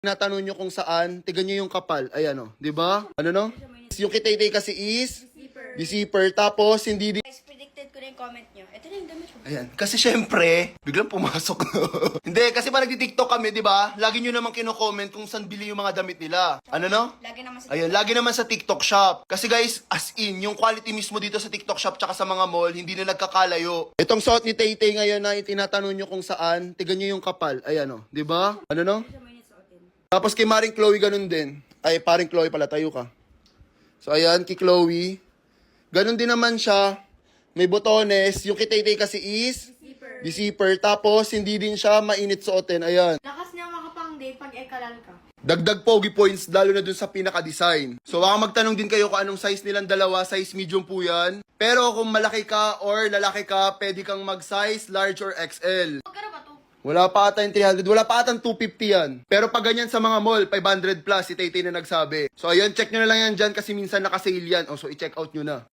Tinatanong nyo kung saan, tigan nyo yung kapal. Ayan o, di ba? Ano no? Yung kitay kasi is deceiver. Tapos hindi Guys, predicted ko na yung comment nyo. Ito na yung damit ko. Ayan. Kasi syempre, biglang pumasok. Hindi, kasi pa nagti-TikTok kami, di ba? Lagi nyo naman kino-comment kung saan bili yung mga damit nila. Ano no? Lagi naman sa Ayun, lagi naman sa TikTok shop. Kasi guys, as in, yung quality mismo dito sa TikTok shop tsaka sa mga mall, hindi na nagkakalayo. Itong suot ni Tay-Tay ngayon na itinatanong nyo kung saan, tigan nyo yung kapal. Ayan o, di ba? Ano no? Tapos kay Maring Chloe ganun din. Ay, paring Chloe pala, tayo ka. So ayan, kay Chloe. Ganun din naman siya. May botones. Yung kay Tay-Tay kasi is deceiver. Tapos hindi din siya mainit suotin. Ayan. Lakas niya makapang-date pag ekalal ka. Dagdag pogi points lalo na dun sa pinaka-design. So baka magtanong din kayo kung anong size nilang dalawa. Size medium po yan. Pero kung malaki ka or lalaki ka, pwede kang mag-size large or XL. Magkano ba to? Wala pa ata yung 300, wala pa ata yung 250 yan. Pero pag ganyan sa mga mall, 500 plus, si Tay-Tay na nagsabi. So ayun, check nyo na lang yan dyan kasi minsan nakasale yan. O so i-check out nyo na.